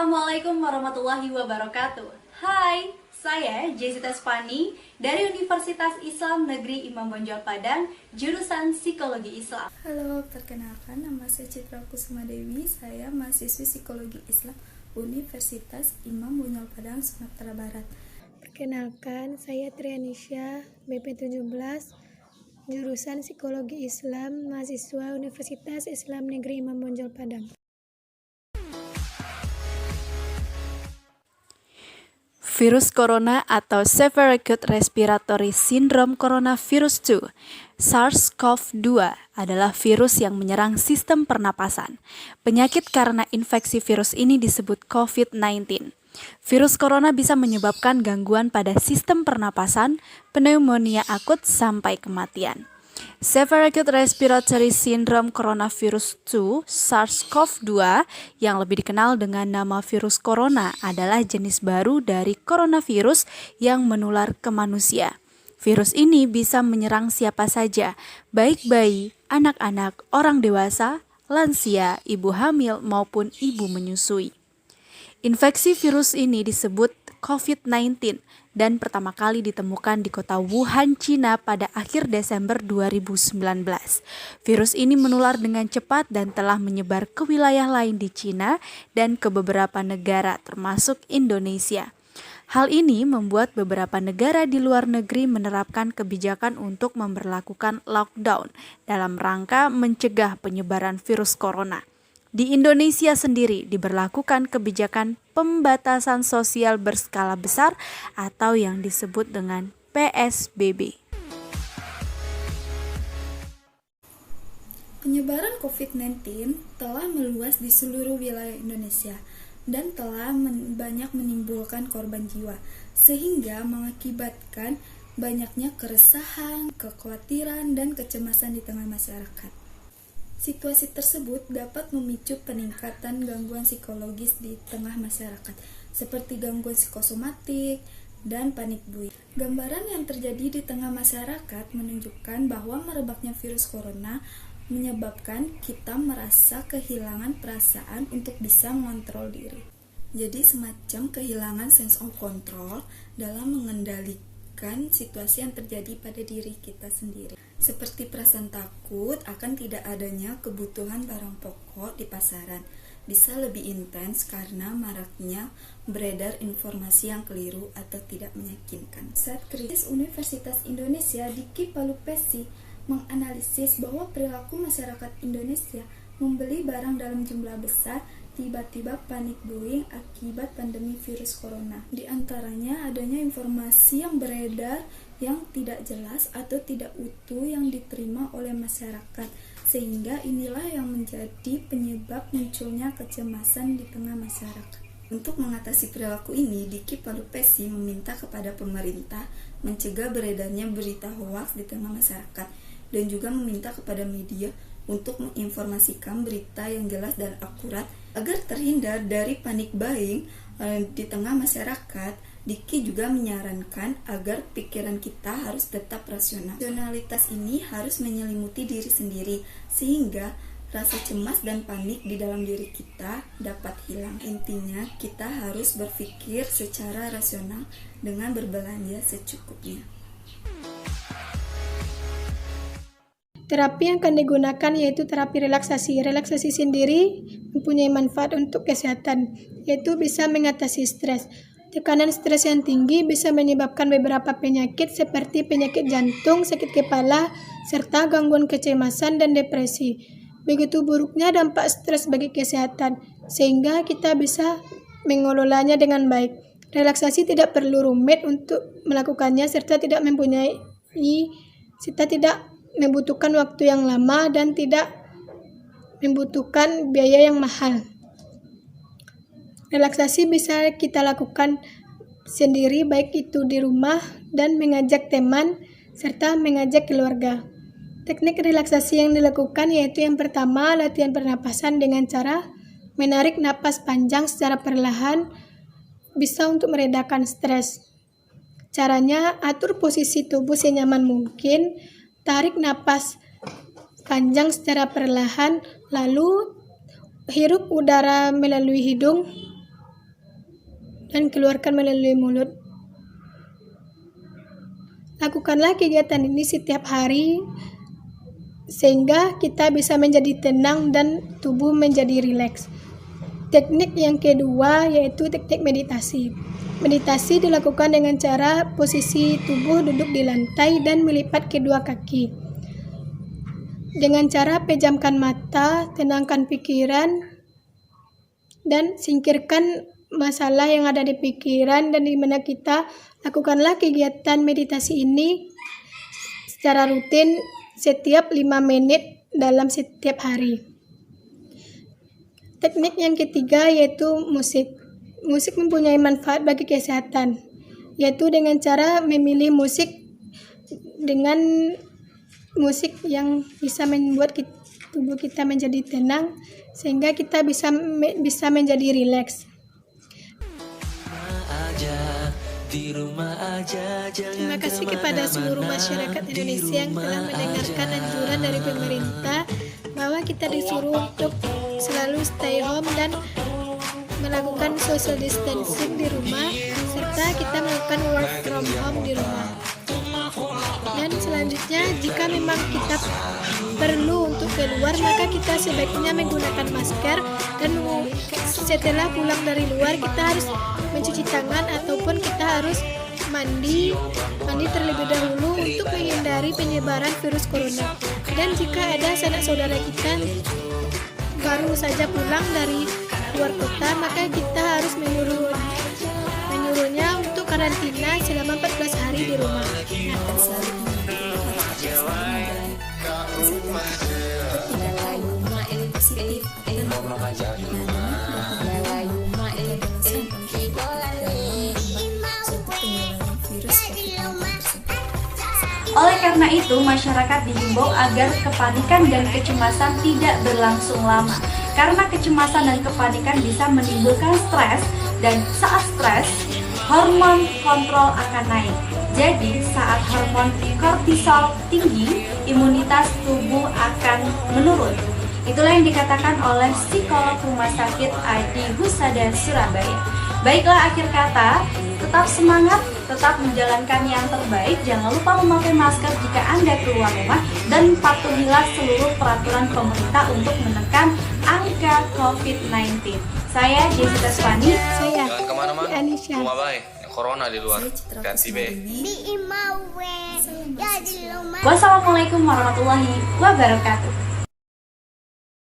Assalamualaikum warahmatullahi wabarakatuh. Hai, saya Jessica Spani dari Universitas Islam Negeri Imam Bonjol Padang, jurusan Psikologi Islam. Halo, perkenalkan nama saya Citra Kusuma Dewi. Saya mahasiswi Psikologi Islam Universitas Imam Bonjol Padang, Sumatera Barat. Perkenalkan, saya Trianisha, BP17, jurusan Psikologi Islam, mahasiswa Universitas Islam Negeri Imam Bonjol Padang. Virus corona atau Severe Acute Respiratory Syndrome Coronavirus 2 (SARS-CoV-2) adalah virus yang menyerang sistem pernapasan. Penyakit karena infeksi virus ini disebut COVID-19. Virus corona bisa menyebabkan gangguan pada sistem pernapasan, pneumonia akut, sampai kematian. Severe Acute Respiratory Syndrome Coronavirus 2 (SARS-CoV-2) yang lebih dikenal dengan nama virus corona adalah jenis baru dari coronavirus yang menular ke manusia. Virus ini bisa menyerang siapa saja, baik bayi, anak-anak, orang dewasa, lansia, ibu hamil, maupun ibu menyusui. Infeksi virus ini disebut COVID-19 dan pertama kali ditemukan di kota Wuhan, Cina pada akhir Desember 2019. Virus ini menular dengan cepat dan telah menyebar ke wilayah lain di Cina dan ke beberapa negara termasuk Indonesia. Hal ini membuat beberapa negara di luar negeri menerapkan kebijakan untuk memberlakukan lockdown dalam rangka mencegah penyebaran virus corona. Di Indonesia sendiri diberlakukan kebijakan pembatasan sosial berskala besar atau yang disebut dengan PSBB. Penyebaran COVID-19 telah meluas di seluruh wilayah Indonesia dan telah banyak menimbulkan korban jiwa, sehingga mengakibatkan banyaknya keresahan, kekhawatiran, dan kecemasan di tengah masyarakat. Situasi tersebut dapat memicu peningkatan gangguan psikologis di tengah masyarakat, seperti gangguan psikosomatik dan panik buying. Gambaran yang terjadi di tengah masyarakat menunjukkan bahwa merebaknya virus corona menyebabkan kita merasa kehilangan perasaan untuk bisa mengontrol diri. Jadi semacam kehilangan sense of control dalam mengendalikan situasi yang terjadi pada diri kita sendiri. Seperti perasaan takut akan tidak adanya kebutuhan barang pokok di pasaran, bisa lebih intens karena maraknya beredar informasi yang keliru atau tidak meyakinkan. Saat krisis Universitas Indonesia Diki Palupesi menganalisis bahwa perilaku masyarakat Indonesia membeli barang dalam jumlah besar tiba-tiba panik buying akibat pandemi virus corona. Di antaranya adanya informasi yang beredar yang tidak jelas atau tidak utuh yang diterima oleh masyarakat, sehingga inilah yang menjadi penyebab munculnya kecemasan di tengah masyarakat. Untuk mengatasi perilaku ini, Diki Palupesi meminta kepada pemerintah mencegah beredarnya berita hoaks di tengah masyarakat dan juga meminta kepada media untuk menginformasikan berita yang jelas dan akurat agar terhindar dari panik buying di tengah masyarakat. Diki juga menyarankan agar pikiran kita harus tetap rasional. Rasionalitas ini harus menyelimuti diri sendiri sehingga rasa cemas dan panik di dalam diri kita dapat hilang. Intinya, kita harus berpikir secara rasional dengan berbelanja secukupnya. Terapi yang akan digunakan yaitu terapi relaksasi. Relaksasi sendiri mempunyai manfaat untuk kesehatan, yaitu bisa mengatasi stres. Tekanan stres yang tinggi bisa menyebabkan beberapa penyakit seperti penyakit jantung, sakit kepala, serta gangguan kecemasan dan depresi. Begitu buruknya dampak stres bagi kesehatan, sehingga kita bisa mengelolanya dengan baik. Relaksasi tidak perlu rumit untuk melakukannya serta tidak membutuhkan waktu yang lama dan tidak membutuhkan biaya yang mahal. Relaksasi bisa kita lakukan sendiri, baik itu di rumah dan mengajak teman serta mengajak keluarga. Teknik relaksasi yang dilakukan yaitu yang pertama, latihan pernapasan dengan cara menarik napas panjang secara perlahan, bisa untuk meredakan stres. Caranya, atur posisi tubuh senyaman mungkin, tarik napas panjang secara perlahan, lalu hirup udara melalui hidung dan keluarkan melalui mulut. Lakukanlah kegiatan ini setiap hari sehingga kita bisa menjadi tenang dan tubuh menjadi rileks. Teknik yang kedua yaitu teknik meditasi. Meditasi dilakukan dengan cara posisi tubuh duduk di lantai dan melipat kedua kaki. Dengan cara pejamkan mata, tenangkan pikiran, dan singkirkan masalah yang ada di pikiran dan di mana kita. Lakukanlah kegiatan meditasi ini secara rutin setiap 5 menit dalam setiap hari. Teknik yang ketiga yaitu musik. Musik mempunyai manfaat bagi kesehatan, yaitu dengan cara memilih musik dengan musik yang bisa membuat tubuh kita menjadi tenang sehingga kita bisa menjadi rileks. Terima kasih kepada seluruh masyarakat Indonesia yang telah mendengarkan anjuran dari pemerintah bahwa kita disuruh untuk selalu stay home dan melakukan social distancing di rumah, serta kita melakukan work from home di rumah. Dan selanjutnya, jika memang kita perlu untuk keluar, maka kita sebaiknya menggunakan masker, dan setelah pulang dari luar kita harus mencuci tangan ataupun kita harus mandi terlebih dahulu untuk menghindari penyebaran virus corona. Dan jika ada sanak saudara kita baru saja pulang dari luar kota, maka kita harus menyuruhnya untuk karantina selama 14 hari di rumah. Oleh karena itu, masyarakat dihimbau agar kepanikan dan kecemasan tidak berlangsung lama. Karena kecemasan dan kepanikan bisa menimbulkan stres, dan saat stres, hormon kontrol akan naik. Jadi, saat hormon kortisol tinggi, imunitas tubuh akan menurun. Itulah yang dikatakan oleh psikolog Rumah Sakit Adi Husada Surabaya. Baiklah, akhir kata, tetap semangat, tetap menjalankan yang terbaik. Jangan lupa memakai masker jika Anda keluar rumah, dan patuhilah seluruh peraturan pemerintah untuk menekan angka COVID-19. Saya Jessica Spani. Saya Jangan kemana-mana, Anisha. rumah baik. Corona di luar. Hati-hati be. Wassalamualaikum warahmatullahi wabarakatuh.